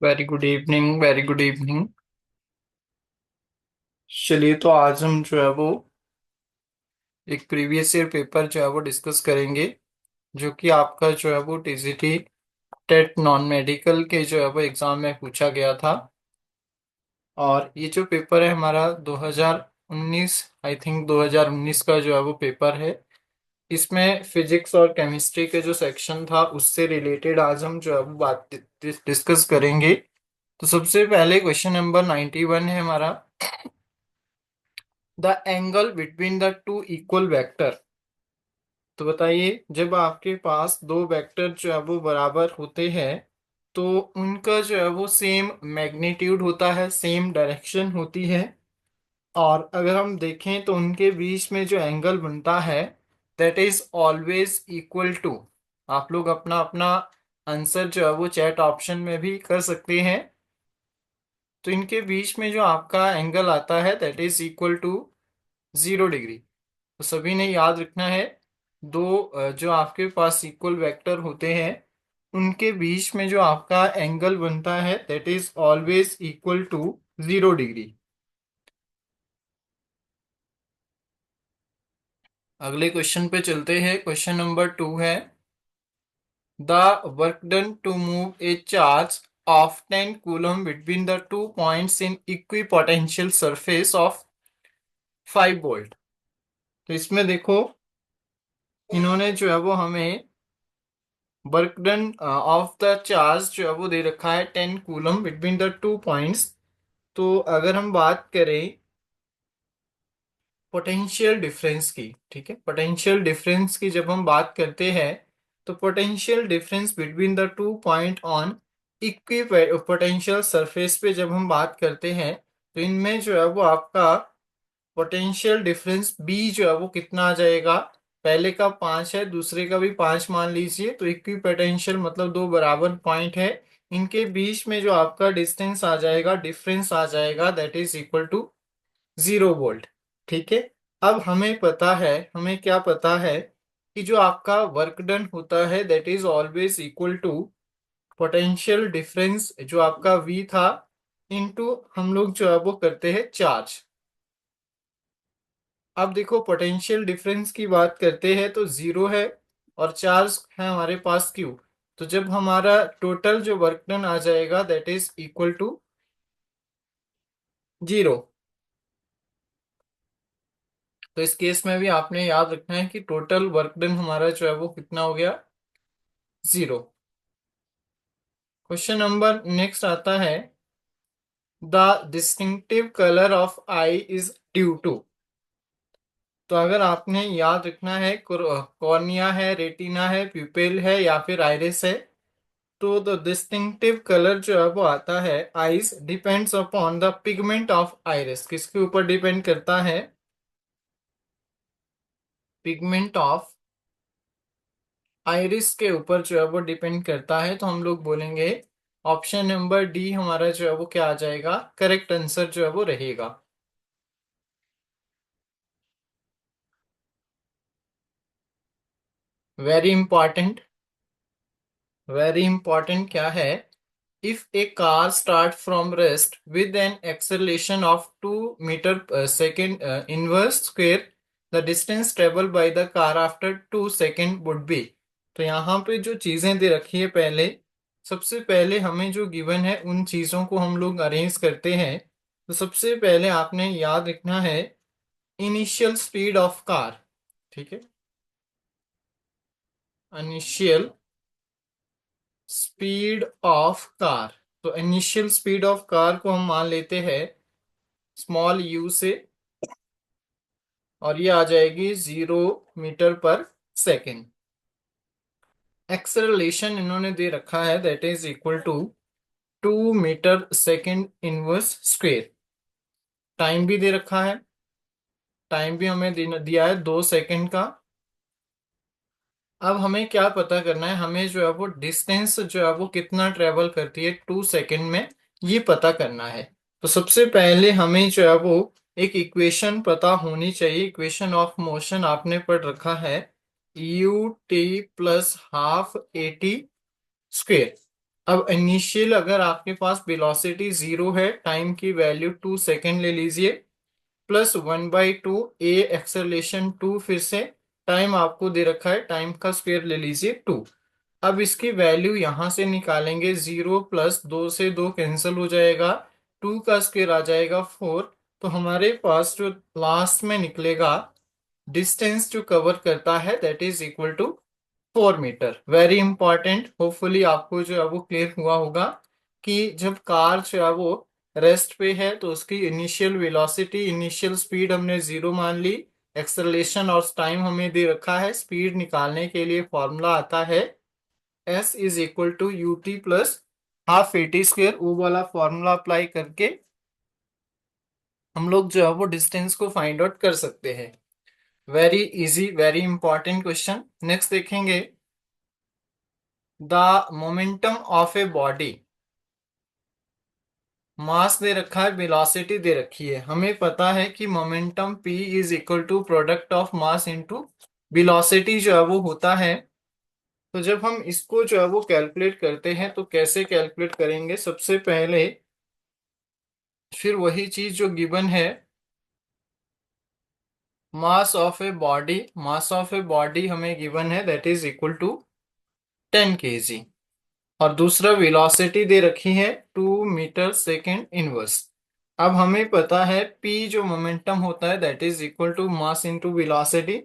Very good evening, very good evening. चलिए, तो आज हम जो है वो एक प्रीवियस ईयर पेपर जो है वो डिस्कस करेंगे, जो कि आपका जो है वो टीजीटी टेट नॉन मेडिकल के जो है वो एग्जाम में पूछा गया था। और ये जो पेपर है हमारा 2019, आई थिंक 2019 का जो है वो पेपर है। इसमें फिजिक्स और केमिस्ट्री के जो सेक्शन था उससे रिलेटेड आज हम जो है वो बात डिस्कस करेंगे। तो सबसे पहले क्वेश्चन नंबर 91 है हमारा। The angle between the two equal vector. तो बताइए, जब आपके पास दो वेक्टर जो है वो बराबर होते हैं तो उनका जो है वो सेम मैग्नीट्यूड होता है, सेम डायरेक्शन होती है। और अगर हम देखें तो उनके बीच में जो एंगल बनता है that is always equal to. आप लोग अपना अपना आंसर जो है वो चैट ऑप्शन में भी कर सकते हैं। तो इनके बीच में जो आपका एंगल आता है that is equal to 0 degree. तो सभी ने याद रखना है, दो जो आपके पास इक्वल वेक्टर होते हैं उनके बीच में जो आपका एंगल बनता है that is always equal to 0 degree. अगले क्वेश्चन पे चलते हैं। क्वेश्चन नंबर 2 है, the work done to move a charge of 10 coulomb between the two points in equipotential surface of 5 volt. तो इसमें देखो, इन्होंने जो है वो हमें work done of the charge जो है वो दे रखा है 10 coulomb between the two points. तो अगर हम बात करें पोटेंशियल डिफरेंस की, ठीक है, पोटेंशियल डिफरेंस की जब हम बात करते हैं तो potential difference between the two point on equi potential surface पे जब हम बात करते हैं तो इनमें जो है वो आपका पोटेंशियल डिफरेंस बी जो है वो कितना आ जाएगा। पहले का 5 है, दूसरे का भी 5 मान लीजिए, तो इक्वी पोटेंशियल मतलब दो बराबर पॉइंट है। इनके बीच में जो आपका डिस्टेंस आ जाएगा, डिफरेंस आ जाएगा that is equal to 0 volt. ठीक है। अब हमें पता है, हमें क्या पता है कि जो आपका वर्क डन होता है that is always equal to potential difference जो आपका V था इनटू हम लोग जो है वो करते हैं चार्ज। अब देखो, पोटेंशियल डिफरेंस की बात करते हैं तो 0 है और चार्ज है हमारे पास Q। तो जब हमारा टोटल जो वर्क डन आ जाएगा दैट इज इक्वल टू 0। तो इस केस में भी आपने याद रखना है कि टोटल वर्क डन हमारा जो है वो कितना हो गया, 0। क्वेश्चन नंबर नेक्स्ट आता है, the distinctive colour of eye is due to. तो अगर आपने याद रखना है, कॉर्निया है, रेटिना है, प्यूपिल है या फिर आइरिस है, तो द डिस्टिंक्टिव कलर जो है वो आता है eyes depends upon the pigment of iris. किसके ऊपर डिपेंड करता है? पिगमेंट ऑफ आइरिस के ऊपर जो है वो डिपेंड करता है। तो हम लोग बोलेंगे ऑप्शन नंबर डी हमारा जो है वो क्या आ जाएगा, करेक्ट आंसर जो है वो रहेगा। वेरी इंपॉर्टेंट, वेरी इंपॉर्टेंट क्या है, if a car start from rest with an acceleration of 2 metre second inverse square, the distance travel by the car after 2 second would be. तो यहाँ पे जो चीजें दे रखी है, पहले सबसे पहले हमें जो गिवन है उन चीजों को हम लोग अरेंज करते हैं। तो सबसे पहले आपने याद रखना है इनिशियल स्पीड ऑफ कार। ठीक है, इनिशियल स्पीड ऑफ कार। तो इनिशियल स्पीड ऑफ कार को हम मान लेते हैं स्मॉल यू से, और ये आ जाएगी 0 मीटर पर सेकेंड। एक्सेलरेशन इन्होंने दे रखा है that is equal to 2 metre second inverse square. Time भी दे रखा है, टाइम भी हमें दिया है 2 सेकेंड का। अब हमें क्या पता करना है, हमें जो है वो डिस्टेंस जो है वो कितना ट्रेवल करती है 2 सेकेंड में, ये पता करना है। तो सबसे पहले हमें जो है वो एक इक्वेशन पता होनी चाहिए। इक्वेशन ऑफ मोशन आपने पढ़ रखा है, u t plus half A T square. अब इनिशियल अगर आपके पास वेलोसिटी 0 है, टाइम की वैल्यू 2 सेकेंड ले लीजिए, +1/2 ए एक्सेलरेशन 2, फिर से टाइम आपको दे रखा है, टाइम का स्क्वायर ले लीजिए 2। अब इसकी वैल्यू यहां से निकालेंगे, 0 प्लस 2 से 2 कैंसिल हो जाएगा, 2 का स्क्वायर आ जाएगा 4। तो हमारे पास जो लास्ट में निकलेगा डिस्टेंस जो कवर करता है that is equal to 4 meter. Very important, hopefully आपको जो है वो क्लियर हुआ होगा कि जब कार जो है वो रेस्ट पे है तो उसकी इनिशियल वेलोसिटी, इनिशियल स्पीड हमने 0 मान ली, एक्सेलरेशन और टाइम हमें दे रखा है। स्पीड निकालने के लिए फॉर्मूला आता है S is equal to ut plus half AT square. वो वाला फॉर्मूला अप्लाई करके हम लोग जो है वो डिस्टेंस को फाइंड आउट कर सकते हैं। Very easy, very important question. Next देखेंगे, the momentum of a body. Mass दे रखा है, वेलोसिटी दे रखी है, हमें पता है कि momentum p is equal to product of mass into velocity जो है वो होता है। तो जब हम इसको जो है वो कैलकुलेट करते हैं तो कैसे कैलकुलेट करेंगे, सबसे पहले फिर वही चीज जो गिवन है, मास ऑफ ए बॉडी हमें गिवन है that is equal to 10 kg, और दूसरा वेलोसिटी दे रखी है 2 मीटर सेकेंड इनवर्स। अब हमें पता है p जो मोमेंटम होता है that is equal to mass into velocity.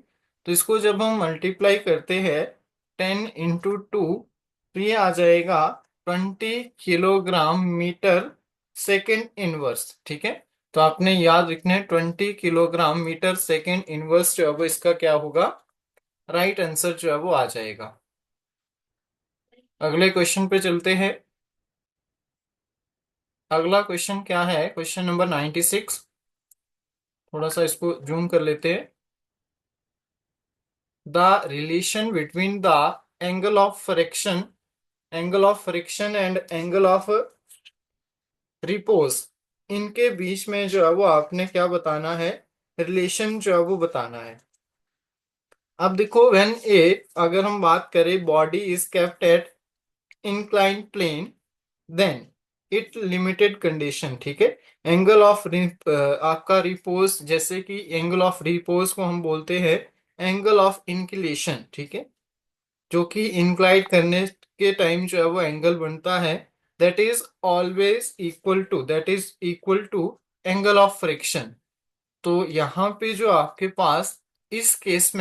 तो इसको जब हम मल्टीप्लाई करते हैं 10 × 2, तो ये आ जाएगा 20 kg/मीटर सेकेंड इनवर्स। ठीक है, तो आपने याद रखना है 20 kg/मीटर सेकेंड इनवर्स जो है वो इसका क्या होगा, राइट आंसर जो है वो आ जाएगा। अगले क्वेश्चन पे चलते हैं। अगला क्वेश्चन क्या है, क्वेश्चन नंबर 96। थोड़ा सा इसको जूम कर लेते हैं। The relation between the angle of friction and angle of repose, इनके बीच में जो है वो आपने क्या बताना है, रिलेशन जो है वो बताना है। अब देखो, व्हेन ए, अगर हम बात करें body is kept at inclined plane, then it limited condition. ठीक है, एंगल ऑफ आपका रिपोज, जैसे कि एंगल ऑफ रिपोज को हम बोलते हैं एंगल ऑफ इंक्लिनेशन। ठीक है, जो कि इंक्लाइड करने के टाइम जो है वो एंगल बनता है, that is equal to angle of friction. तो यहाँ पे जो आपके पास इस केस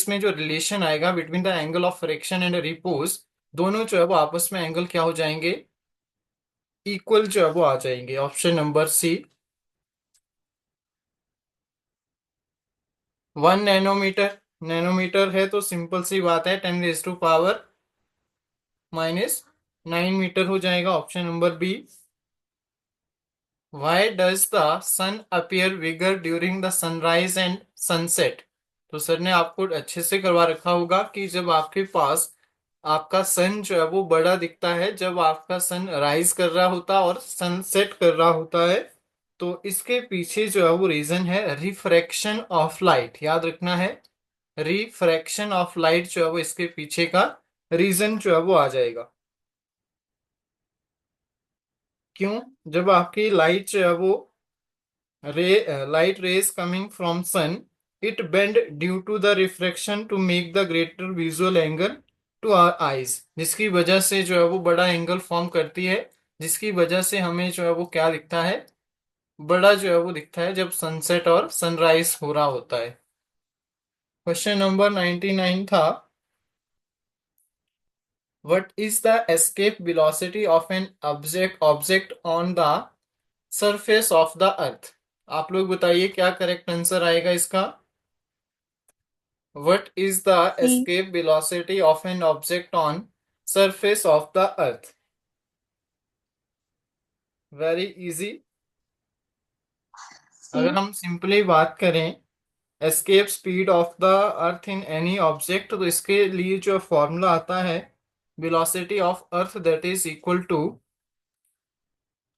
में जो रिलेशन आएगा between the angle of friction and repose, दोनों जो है वो आपस में एंगल क्या हो जाएंगे, इक्वल जो है वो आ जाएंगे। Option number C. 1 nanometer, nanometer है तो सिंपल सी बात है 10⁻⁻⁹ हो जाएगा। Option number B. Why does the sun appear bigger during the sunrise and sunset? तो सर ने आपको अच्छे से करवा रखा होगा कि जब आपके पास आपका सन जो है वो बड़ा दिखता है जब आपका सन राइज कर रहा होता है और सनसेट कर रहा होता है। तो इसके पीछे जो है वो रीजन है रिफ्रैक्शन ऑफ लाइट, याद रखना है। रिफ्रैक्शन ऑफ लाइट जो है वो इसके पीछे का रीजन जो है वो आ जाएगा। क्यों, जब आपकी लाइट जो है वो light rays coming from sun, it bend due to the refraction to make the greater visual angle to our eyes, जिसकी वजह से जो है वो बड़ा एंगल फॉर्म करती है, जिसकी वजह से हमें जो है वो क्या दिखता है, बड़ा जो है वो दिखता है जब सनसेट और सनराइज हो रहा होता है। क्वेश्चन नंबर 99 था, what is the escape velocity of an object on the surface of the अर्थ। आप लोग बताइए क्या करेक्ट आंसर आएगा इसका। What is the C. escape velocity of an object on surface of the earth? Very easy। सी। अगर हम simply बात करें escape speed of the earth in any object, तो इसके लिए जो फॉर्मूला आता है velocity of earth that is equal to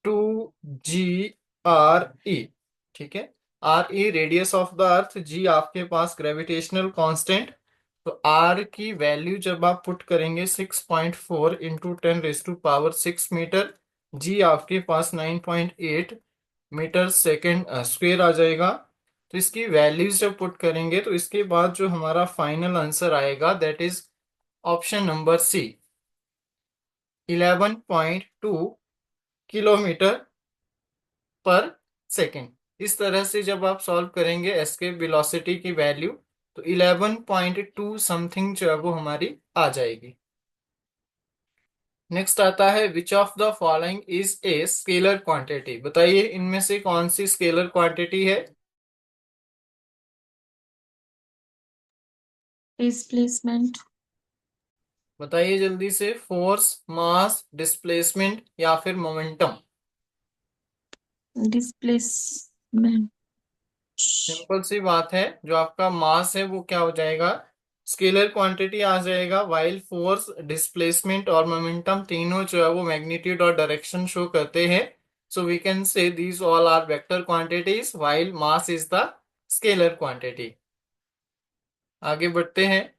2GRE। ठीक है, RE radius of the earth, G आपके पास ग्रेविटेशनल कांस्टेंट, तो आर की वैल्यू जब आप पुट करेंगे 6.4 इंटू 10⁻⁶ मीटर, जी आपके पास 9.8 मीटर सेकेंड स्क्वेयर आ जाएगा। तो इसकी वैल्यूज जब पुट करेंगे तो इसके बाद जो हमारा फाइनल आंसर आएगा that is option number C, 11.2 kilometre पर सेकेंड। इस तरह से जब आप सॉल्व करेंगे एस्केप वेलोसिटी की वैल्यू, तो 11.2 समथिंग जो है वो हमारी आ जाएगी। नेक्स्ट आता है which of the following is a scalar quantity. बताइए इनमें से कौन सी स्केलर क्वांटिटी है। डिस्प्लेसमेंट। बताइए जल्दी से, फोर्स, मास, डिस्प्लेसमेंट या फिर मोमेंटम। डिस्प्लेसमेंट। सिंपल सी बात है, जो आपका मास है वो क्या हो जाएगा, स्केलर क्वांटिटी आ जाएगा, वाइल फोर्स, डिस्प्लेसमेंट और मोमेंटम तीनों जो है वो मैग्नीट्यूड और डायरेक्शन शो करते हैं। So we can say these all are vector quantities while mass is the scalar quantity. आगे बढ़ते हैं।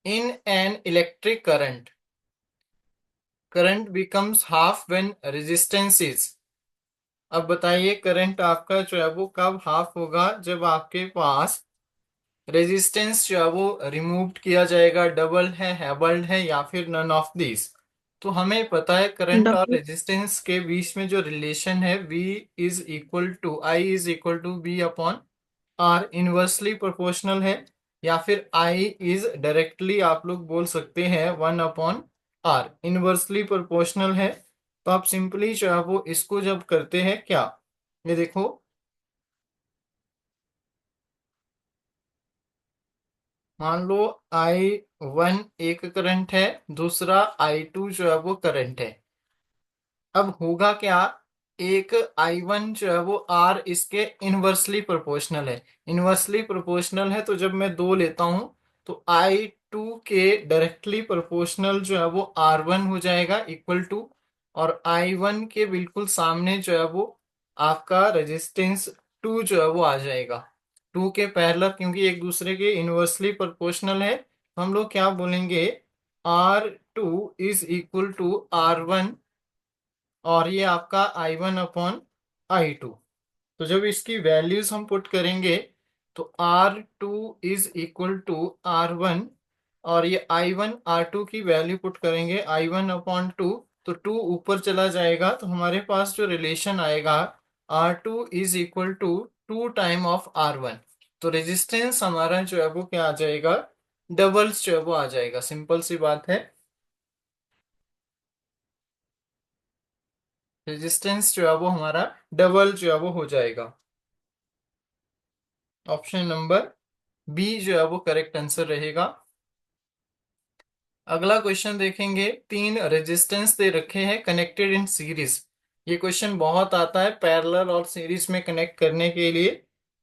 In an electric current, current becomes half when resistance is. अब बताइए करंट आपका जो है वो कब हाफ होगा, जब आपके पास रेजिस्टेंस जो है वो रिमूव किया जाएगा, डबल है, हैबल्ड है या फिर नन ऑफ दिस। तो हमें पता है करंट और डबल। रेजिस्टेंस के बीच में जो रिलेशन है V is equal to I is equal to B upon R, inversely proportional है, या फिर I इज डायरेक्टली आप लोग बोल सकते हैं 1/R, इनवर्सली प्रोपोर्शनल है। तो आप सिंपली जो है वो इसको जब करते हैं क्या, ये देखो, मान लो I1 एक करंट है, दूसरा I2 जो है वो करंट है। अब होगा क्या, एक I1 जो है वो R इसके इनवर्सली प्रोपोर्शनल है। इनवर्सली प्रोपोर्शनल है तो जब मैं दो लेता हूं तो I2 के डायरेक्टली प्रोपोर्शनल जो है वो R1 हो जाएगा इक्वल टू, और I1 के बिल्कुल सामने जो है वो आपका रेजिस्टेंस 2 जो है वो आ जाएगा। 2 के पैरेलल, क्योंकि एक दूसरे के इनवर्सली प्रोपोर्शनल है, तो हम लोग क्या बोलेंगे, R2 is equal to R1, और ये आपका I1/I2। तो जब इसकी वैल्यूज हम पुट करेंगे तो R2 is equal to R1, और ये I1/R2 की वैल्यू पुट करेंगे I1/2, तो 2 ऊपर चला जाएगा, तो हमारे पास जो रिलेशन आएगा R2 is equal to 2 time of R1। तो रेजिस्टेंस हमारा जो है वो क्या आ जाएगा, डबल्स जो है वो आ जाएगा। सिंपल सी बात है, रेजिस्टेंस जो है वो हमारा डबल जो है वो हो जाएगा। ऑप्शन नंबर बी जो है वो करेक्ट आंसर रहेगा। अगला क्वेश्चन देखेंगे, तीन रेजिस्टेंस दे रखे हैं कनेक्टेड इन सीरीज। ये क्वेश्चन बहुत आता है पैरेलल और सीरीज में कनेक्ट करने के लिए।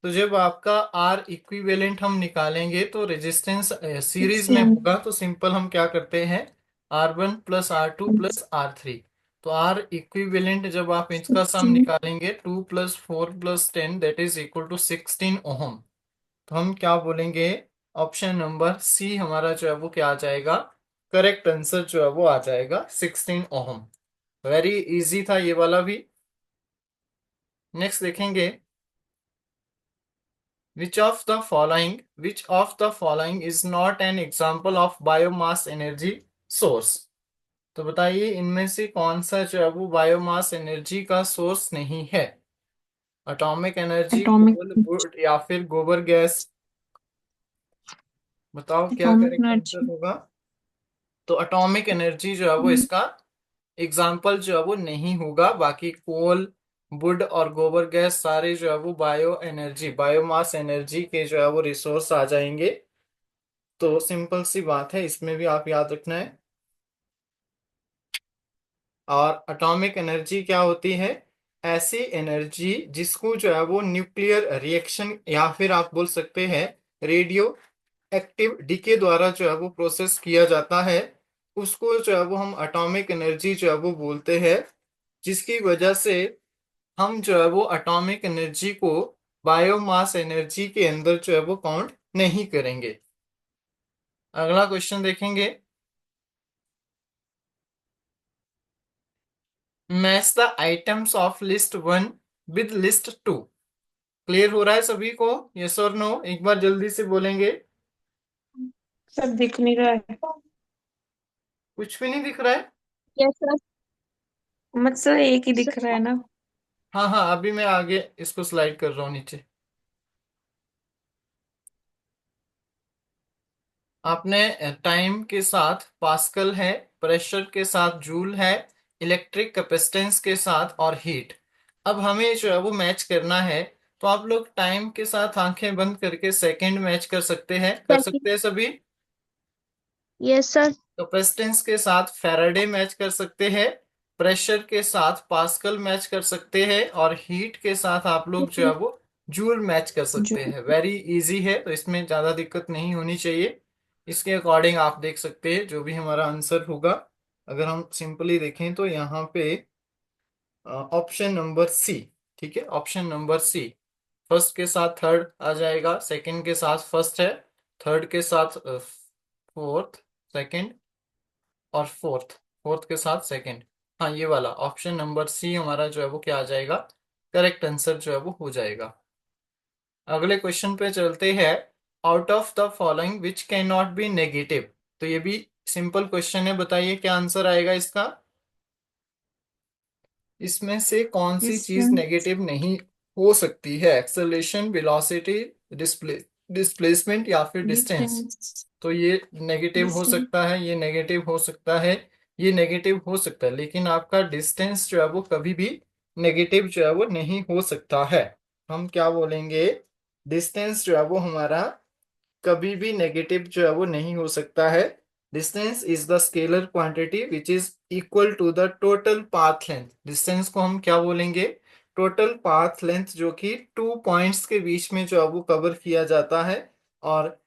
तो जब आपका आर इक्विवेलेंट हम निकालेंगे तो रेजिस्टेंस सीरीज में 16। होगा, तो सिंपल हम क्या करते हैं, R1 plus R2 plus R3। तो आर इक्विवेलेंट जब आप इसका सम 16। निकालेंगे 2 plus 4 plus 10 that is equal to 16 ohm. तो हम क्या बोलेंगे, ऑप्शन नंबर सी हमारा जो है वो क्या आ जाएगा, करेक्ट आंसर जो है वो आ जाएगा 16 ओहम। वेरी इजी था ये वाला भी। नेक्स्ट देखेंगे, विच of the following is not an example of biomass energy source. तो बताइए इनमें से कौन सा जो है वो बायोमास एनर्जी का सोर्स नहीं है। Atomic energy, atomic. Coal, wood या फिर गोबर गैस। बताओ क्या एटॉमिक करेक्ट आंसर एनर्जी। होगा। तो एटॉमिक एनर्जी जो है वो इसका एग्जाम्पल जो है वो नहीं होगा। बाकी कोल, वुड और गोबर गैस सारे जो है वो बायो एनर्जी, बायोमास एनर्जी के जो है वो रिसोर्स आ जाएंगे। तो सिंपल सी बात है, इसमें भी आप याद रखना है। और एटॉमिक एनर्जी क्या होती है, ऐसी एनर्जी जिसको जो है वो न्यूक्लियर रिएक्शन या फिर आप बोल सकते हैं रेडियो एक्टिव डीके द्वारा जो है वो प्रोसेस किया जाता है, उसको जो है वो हम एटॉमिक एनर्जी जो है वो बोलते हैं। जिसकी वजह से हम जो है वो एटॉमिक एनर्जी को बायोमास एनर्जी के अंदर जो है वो काउंट नहीं करेंगे। अगला क्वेश्चन देखेंगे। Match the items of list one with list two. Clear हो रहा है सभी को? यस और नो एक बार जल्दी से बोलेंगे। सब दिख नहीं रहा है। कुछ भी नहीं दिख रहा है? Yes sir. मतलब एक ही दिख रहा है ना। हाँ हाँ, अभी मैं आगे इसको स्लाइड कर रहा हूँ नीचे। आपने टाइम के साथ पास्कल है, प्रेशर के साथ जूल है, इलेक्ट्रिक कैपेसिटेंस के साथ और हीट। अब हमें जो है वो मैच करना है। तो आप लोग टाइम के साथ आंखें बंद करके सेकंड मैच कर सकते हैं, कर सकते हैं सभी। Yes sir. कैपेसिटेंस के साथ फैराडे मैच कर सकते हैं, प्रेशर के साथ पास्कल मैच कर सकते हैं और हीट के साथ आप लोग जो है वो जूल मैच कर जो सकते हैं। वेरी इजी है, तो इसमें ज्यादा दिक्कत नहीं होनी चाहिए। इसके अकॉर्डिंग आप देख सकते हैं जो भी हमारा आंसर होगा। अगर हम सिंपली देखें तो यहाँ पे ऑप्शन नंबर सी। ठीक है, ऑप्शन नंबर सी। फर्स्ट के साथ थर्ड आ जाएगा, सेकंड के साथ फर्स्ट है, थर्ड के साथ फोर्थ, सेकंड, और फोर्थ, फोर्थ के साथ सेकंड। हाँ, ये वाला ऑप्शन नंबर सी हमारा जो है वो क्या आ जाएगा, करेक्ट आंसर जो है वो हो जाएगा। अगले क्वेश्चन पे चलते हैं। Out of the following which can not B negative. तो ये भी सिंपल क्वेश्चन है, बताइए क्या आंसर आएगा इसका। इसमें से कौन सी चीज इसमें नेगेटिव नहीं हो सकती है? एक्सेलरेशन, वेलोसिटी, डिस्प्लेसमेंट या फिर डिस्टेंस। डिस्टेंस। तो ये नेगेटिव हो डिस्टेंस। सकता है, ये नेगेटिव हो सकता है, ये नेगेटिव हो सकता है, लेकिन आपका डिस्टेंस जो है वो कभी भी नेगेटिव जो है वो नहीं हो सकता है। हम क्या बोलेंगे, डिस्टेंस जो है वो हमारा कभी भी नेगेटिव जो है वो नहीं हो सकता है। Distance is the scalar quantity which is equal to the total path length. Distance को हम क्या बोलेंगे, टोटल पाथ लेंथ, जो कि टू पॉइंट्स के बीच में जो है वो कवर किया जाता है और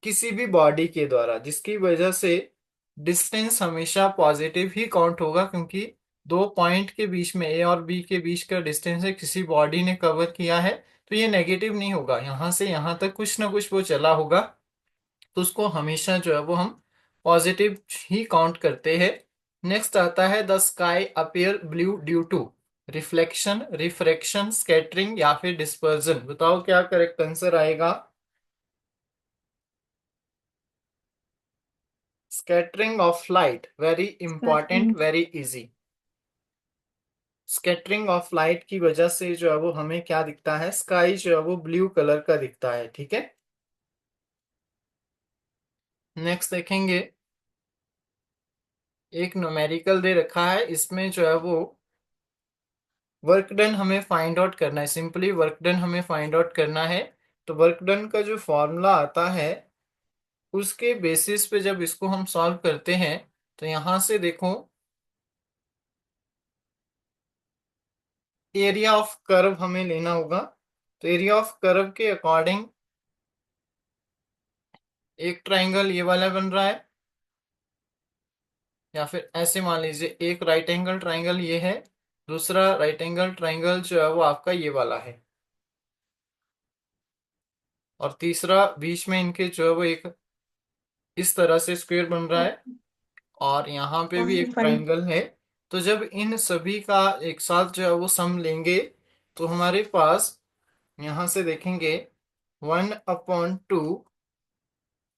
किसी भी बॉडी के द्वारा, जिसकी वजह से डिस्टेंस हमेशा पॉजिटिव ही काउंट होगा, क्योंकि दो पॉइंट के बीच में, ए और बी के बीच का डिस्टेंस है, किसी बॉडी ने कवर किया है, तो ये नेगेटिव नहीं होगा। यहां से यहां तक कुछ ना कुछ वो चला होगा, तो उसको हमेशा जो है वो हम पॉजिटिव ही काउंट करते हैं। नेक्स्ट आता है, the sky appear blue due to reflection, refraction, scattering या फिर डिस्पर्जन। बताओ क्या करेक्ट आंसर आएगा। Scattering of light, very important, scattering. Very easy. Scattering of light की वजह से जो है वो हमें क्या दिखता है, स्काई जो है वो ब्लू कलर का दिखता है। ठीक है, नेक्स्ट देखेंगे। एक न्यूमेरिकल दे रखा है, इसमें जो है वो वर्क डन हमें फाइंड आउट करना है। सिंपली वर्क डन हमें फाइंड आउट करना है। तो वर्क डन का जो फॉर्मूला आता है, उसके बेसिस पे जब इसको हम सॉल्व करते हैं, तो यहां से देखो, एरिया ऑफ कर्व हमें लेना होगा। तो एरिया ऑफ कर्व के अकॉर्डिंग एक ट्राइंगल ये वाला बन रहा है, या फिर ऐसे मान लीजिए एक राइट एंगल ट्राइंगल ये है, दूसरा राइट एंगल ट्राइंगल जो है वो आपका ये वाला है, और तीसरा बीच में इनके जो है वो एक इस तरह से स्क्वायर बन रहा है, और यहाँ पे भी एक 45। ट्राइंगल है। तो जब इन सभी का एक साथ जो है वो सम लेंगे, तो हमारे पास यहाँ से देखेंगे 1/2,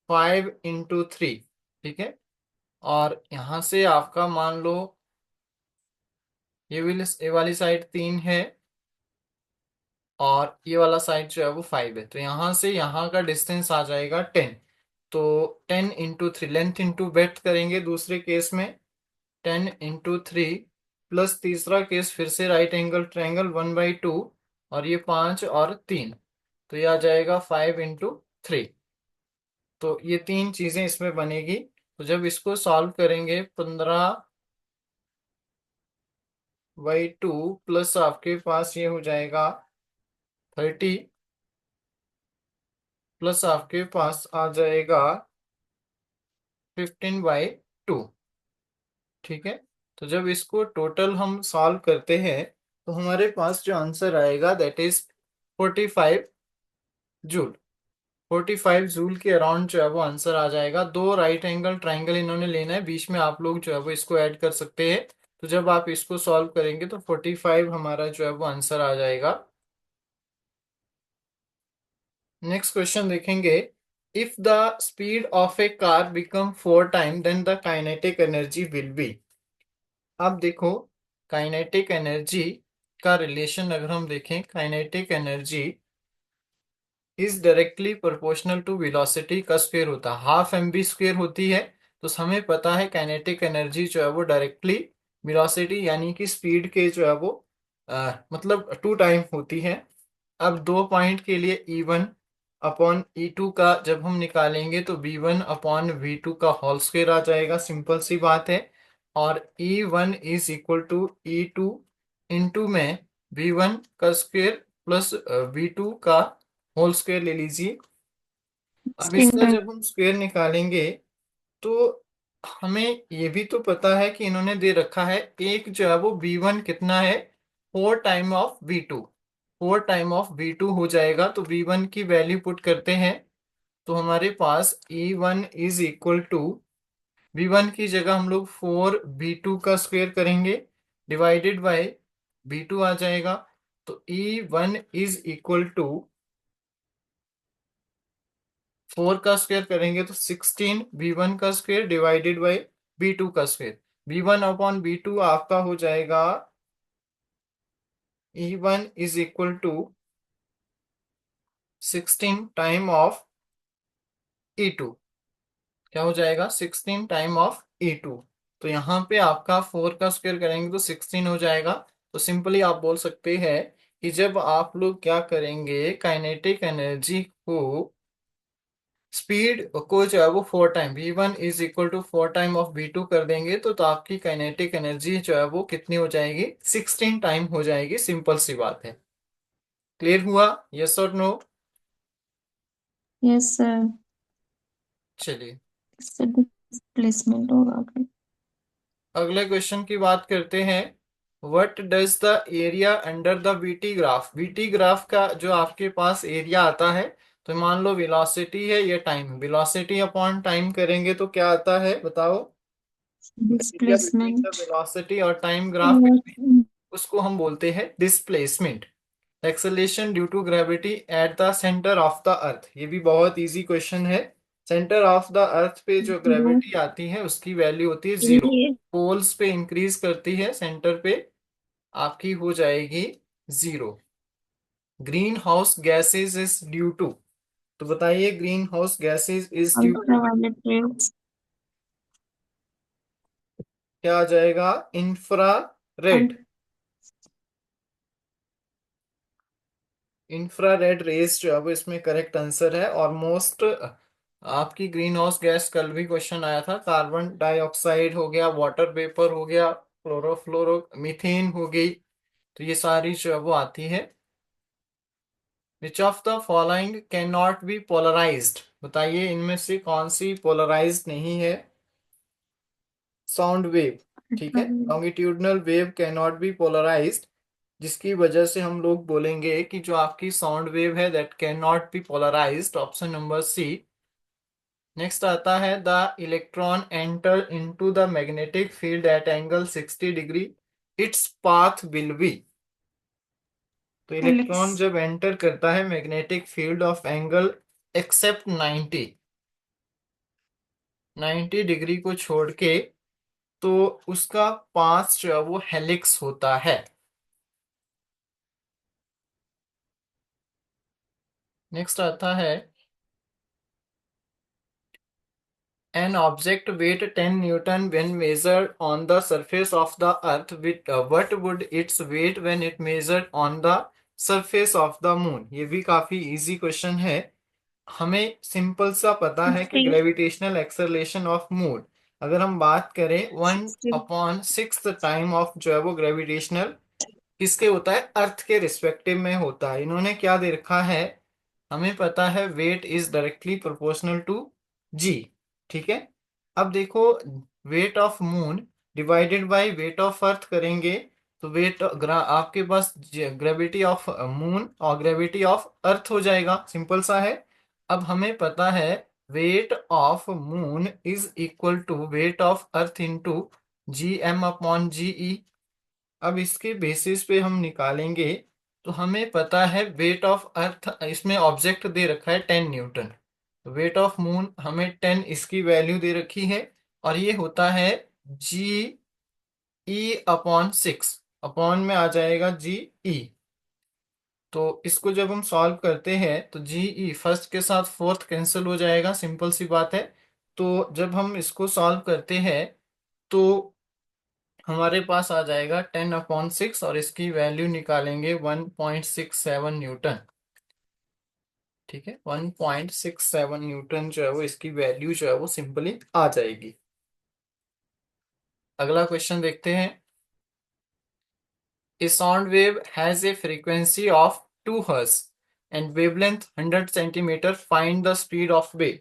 5/3। ठीक है, और यहाँ से आपका मान लो ये वाली साइड 3 है, और ये वाला साइड जो है वो 5 है, तो यहाँ से यहाँ का डिस्टेंस आ जाएगा 10। तो 10/3, लेंथ इंटू ब्रेड्थ करेंगे दूसरे केस में, 10/3 प्लस तीसरा केस फिर से राइट एंगल ट्रायंगल 1/2, और ये 5 और 3, तो ये आ जाएगा 5/3। तो ये तीन चीजें इसमें बनेगी। तो जब इसको सॉल्व करेंगे, 15/2 प्लस आपके पास ये हो जाएगा 30, प्लस आपके पास आ जाएगा 15/2। ठीक है, तो जब इसको टोटल हम सॉल्व करते हैं, तो हमारे पास जो आंसर आएगा दैट इज 45 जूल। 45 जूल के अराउंड जो है वो आंसर आ जाएगा। दो राइट एंगल ट्राइंगल इन्होंने लेना है, बीच में आप लोग जो है वो इसको ऐड कर सकते हैं। तो जब आप इसको सॉल्व करेंगे तो 45 हमारा जो है वो आंसर आ जाएगा। नेक्स्ट क्वेश्चन देखेंगे। If the speed of a car become 4 time then the kinetic energy will be. अब देखो, काइनेटिक एनर्जी का रिलेशन अगर हम देखें, kinetic energy is directly proportional to velocity का स्क्वायर होता है, हाफ एम बी स्क्वायर होती है। तो हमें पता है काइनेटिक एनर्जी जो है वो डायरेक्टली वेलोसिटी यानी कि स्पीड के जो है वो मतलब 2 टाइम होती है। अब 2 पॉइंट के लिए E1 अपॉन E2 का जब हम निकालेंगे तो V1 अपॉन V2 का होल स्क्वायर आ जाएगा, सिंपल सी बात है। और E1 is equal to E2 into में V1 का स्क्वायर प्लस V2 का होल स्क्वायर ले लीजिए। अब इसका इंटर जब हम स्क्वायर निकालेंगे तो हमें ये भी तो पता है कि इन्होंने दे रखा है एक जो है वो V1 कितना है, 4 time of V2। 4 time of V2 हो जाएगा, तो V1 की वैल्यू पुट करते हैं। तो हमारे पास E1 is equal to, V1 की जगह हम लोग 4 V2 का स्क्वायर करेंगे डिवाइडेड बाय V2 आ जाएगा। तो E1 इज इक्वल टू 4 का स्क्वायर करेंगे तो 16 V1 का स्क्वायर डिवाइडेड बाई V2 का स्क्वायर। V1 अपॉन V2 आपका हो जाएगा, E1 is equal to 16 time of E2। क्या हो जाएगा, 16 टाइम ऑफ E2। तो यहाँ पे आपका 4 का स्क्वायर करेंगे तो 16 हो जाएगा। तो सिंपली आप बोल सकते हैं कि जब आप लोग क्या करेंगे, काइनेटिक एनर्जी को, स्पीड को जो है वो 4 time, V1 is equal to 4 time of V2 कर देंगे तो आपकी काइनेटिक एनर्जी जो है वो कितनी हो जाएगी, 16 टाइम हो जाएगी। सिंपल सी बात है। क्लियर हुआ, यस और नो? Yes sir. चलिए इससे डिस्प्लेसमेंट होगा फिर। अगले क्वेश्चन की बात करते हैं। What does the area under the VT graph. VT graph का जो आपके पास एरिया आता है, तो मान लो वेलोसिटी है या टाइम, वेलोसिटी अपॉन टाइम करेंगे तो क्या आता है बताओ। Area between the displacement velocity और टाइम ग्राफ बिटवीन, उसको हम बोलते हैं displacement. Acceleration due to gravity at the centre of the earth, ये भी बहुत इजी क्वेश्चन है। सेंटर ऑफ द अर्थ पे जो जीरो ग्रेविटी आती है उसकी वैल्यू होती है 0। ये पोल्स पे इंक्रीज करती है, सेंटर पे आपकी हो जाएगी 0। Greenhouse gases is due to, तो बताइए greenhouse gases is due to ultraviolet rays क्या आ जाएगा, इंफ्रारेड। इंफ्रारेड रेस जो है वो इसमें करेक्ट आंसर है। और मोस्ट आपकी ग्रीन हाउस गैस, कल भी क्वेश्चन आया था, कार्बन डाइऑक्साइड हो गया, वाटर वेपर हो गया, क्लोरोफ्लोरो मीथेन हो गई, तो ये सारी जो है वो आती है। Which of the following can not be polarised, बताइए इनमें से कौन सी पोलराइज्ड नहीं है। साउंड वेव, ठीक है, longitudinal wave can not be polarised, जिसकी वजह से हम लोग बोलेंगे कि जो आपकी साउंड वेव है that can not be polarised, option number C. Next आता है, the electron enter into the magnetic field at angle 60 degree, its path will be. तो हेलिक्स इलेक्ट्रॉन जब एंटर करता है magnetic field of angle except 90 degree को छोड़ के, तो उसका पाथ जो है वो हेलिक्स होता है। नेक्स्ट आता है, an object weight 10 Newton when measured on the surface of the earth, with what would its weight when it measured on the surface of the moon। ये भी काफी इजी क्वेश्चन है। हमें सिंपल सा पता है कि 60 ग्रेविटेशनल एक्सेलरेशन ऑफ मून, अगर हम बात करें one 60 upon six time of जो है वो ग्रेविटेशनल किसके होता है, अर्थ के रिस्पेक्टिव में होता है। इन्होंने क्या दे रखा है, हमें पता है weight is directly proportional to G, ठीक है। अब देखो, weight of moon divided by weight of earth करेंगे तो वेट आपके पास ग्रेविटी ऑफ मून और ग्रेविटी ऑफ अर्थ हो जाएगा, सिंपल सा है। अब हमें पता है weight of moon is equal to weight of earth into Gm/Ge। अब इसके बेसिस पे हम निकालेंगे। तो हमें पता है वेट ऑफ अर्थ, इसमें ऑब्जेक्ट दे रखा है 10 न्यूटन। वेट ऑफ मून हमें 10 इसकी वैल्यू दे रखी है। और ये होता है Ge/6, अपॉन में आ जाएगा Ge। तो इसको जब हम सॉल्व करते हैं तो Ge फर्स्ट के साथ फोर्थ कैंसिल हो जाएगा, सिंपल सी बात है। तो जब हम इसको सॉल्व करते हैं तो हमारे पास आ जाएगा 10/6, और इसकी वैल्यू निकालेंगे 1.67 न्यूटन। ठीक है, 1.67 न्यूटन जो है वो इसकी वैल्यू जो है वो सिंपली आ जाएगी। अगला क्वेश्चन देखते हैं। A sound wave has a frequency of 2 Hz and wavelength 100 centimeter. Find the speed of wave।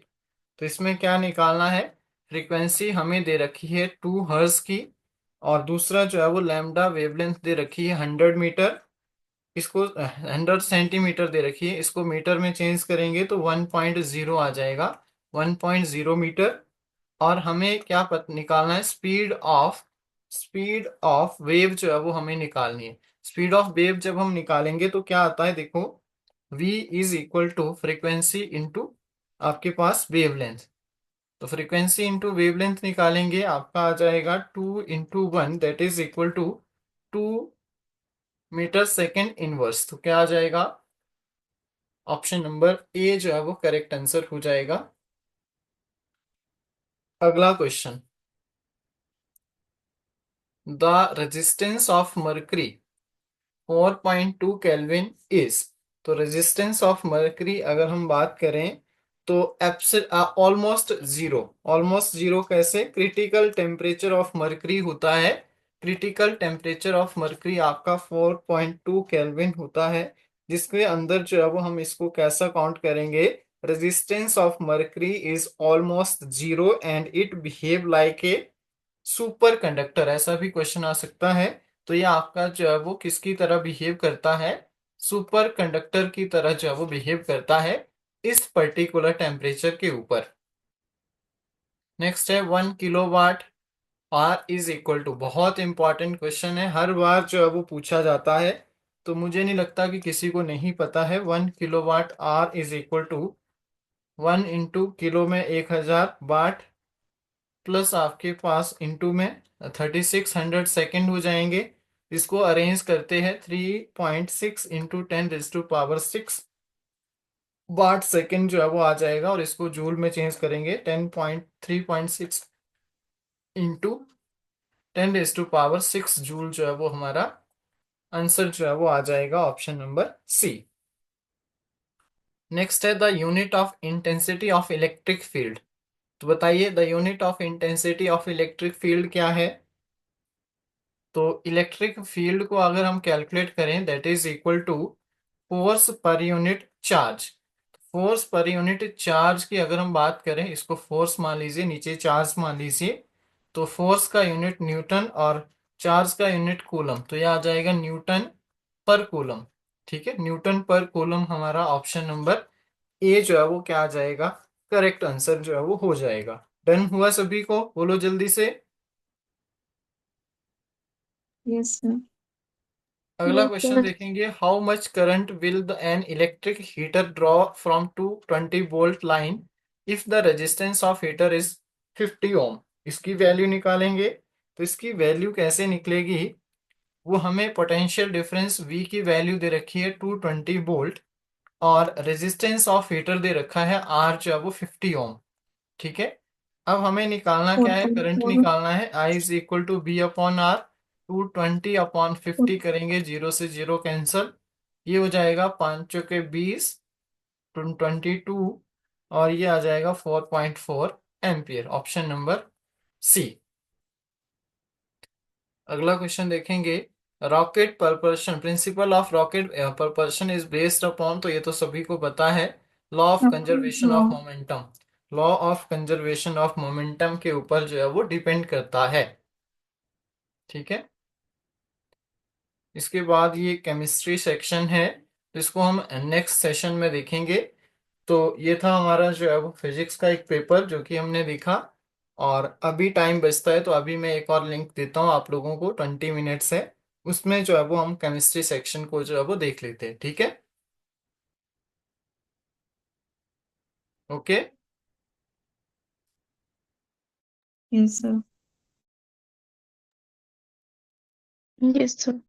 तो इसमें क्या निकालना है? फ्रीक्वेंसी हमें दे रखी है 2 हर्ज की, और दूसरा जो है वो लैम्डा वेवलेंथ दे रखी है 100 मीटर। इसको 100 सेंटीमीटर दे रखी है, इसको मीटर में चेंज करेंगे तो 1.0 आ जाएगा, 1.0 मीटर। और हमें क्या निकालना है? स्पीड ऑफ वेव जो है वो हमें निकालनी है। स्पीड ऑफ वेव जब हम निकालेंगे तो क्या आता है, देखो, v is equal to frequency into आपके पास वेवलेंथ। तो फ्रीक्वेंसी इंटू वेवलेंथ निकालेंगे, आपका आ जाएगा 2 × 1, that is equal to 2 metre second inverse. तो क्या आ जाएगा? ऑप्शन नंबर ए जो है वो करेक्ट आंसर हो जाएगा। अगला question. The resistance of mercury 4.2 kelvin is. तो रेजिस्टेंस ऑफ मर्करी अगर हम बात करें तो ऑलमोस्ट जीरो। ऑलमोस्ट जीरो कैसे? क्रिटिकल टेम्परेचर ऑफ मर्करी होता है। क्रिटिकल टेम्परेचर ऑफ मर्करी आपका 4.2 केल्विन होता है, जिसके अंदर जो है वो हम इसको कैसा काउंट करेंगे? Resistance of mercury is almost zero and it behave like a super conductor. ऐसा भी क्वेश्चन आ सकता है। तो ये आपका जो है वो किसकी तरह बिहेव करता है? सुपर कंडक्टर की तरह जो है वो बिहेव करता है इस पर्टिकुलर टेम्परेचर के ऊपर। नेक्स्ट है 1 kilowatt hour is equal to. बहुत इंपॉर्टेंट क्वेश्चन है, हर बार जो है वो पूछा जाता है। तो मुझे नहीं लगता कि किसी को नहीं पता है। 1 kilowatt hour is equal to 1 × kilo में 1000 वाट, प्लस आपके पास इंटू में 3600 सेकेंड हो जाएंगे। इसको अरेंज करते हैं 3.6 × 10⁻⁶ वाट सेकेंड जो है वो आ जाएगा, और इसको जूल में चेंज करेंगे 3.6 इंटू 10⁻⁶ जूल जो है वो हमारा आंसर जो है वो आ जाएगा, ऑप्शन नंबर सी। नेक्स्ट है the unit of intensity of electric field. तो बताइए the unit of intensity of electric field क्या है? तो इलेक्ट्रिक फील्ड को अगर हम कैलकुलेट करें, that is equal to force पर यूनिट चार्ज। फोर्स पर यूनिट चार्ज की अगर हम बात करें, इसको फोर्स मान लीजिए, नीचे चार्ज मान लीजिए। तो फोर्स का यूनिट न्यूटन और चार्ज का यूनिट कूलम, तो यह आ जाएगा न्यूटन पर कूलम। ठीक है, न्यूटन पर कूलम हमारा ऑप्शन नंबर ए जो है वो क्या आ जाएगा? करेक्ट आंसर जो है वो हो जाएगा। डन हुआ सभी को? बोलो जल्दी से। Yes sir. अगला यस क्वेश्चन सर। देखेंगे। How much current will the an electric heater draw from 220 volt line if the resistance of heater is 50 ओम। इसकी वैल्यू निकालेंगे। तो इसकी वैल्यू कैसे निकलेगी? वो हमें पोटेंशियल डिफरेंस V की वैल्यू दे रखी है 220 वोल्ट, और रेजिस्टेंस ऑफ हीटर दे रखा है R जो है वो 50 ओम। ठीक है, अब हमें निकालना फोर क्या है? पॉइंट करंट फोर निकालना है। I is equal to B/R। 220/50 करेंगे, जीरो से जीरो कैंसल। ये हो जाएगा 5 × 20, 22, और ये आ जाएगा 4.4 एम्पियर, ऑप्शन नंबर सी। अगला क्वेश्चन देखेंगे। Rocket propulsion, principle of rocket propulsion is based upon. तो ये तो सभी को पता है, law of conservation law. Of momentum. Law of conservation of momentum के ऊपर जो है वो डिपेंड करता है। ठीक है, इसके बाद ये केमिस्ट्री सेक्शन है, तो इसको हम नेक्स्ट सेशन में देखेंगे। तो ये था हमारा जो है वो फिजिक्स का एक पेपर जो कि हमने देखा। और अभी टाइम बचता है तो अभी मैं एक और लिंक देता हूँ आप लोगों को, 20 मिनट्स है, उसमें जो है वो हम केमिस्ट्री सेक्शन को जो है वो देख लेते हैं, ठीक है। Okay. Yes sir. Yes sir.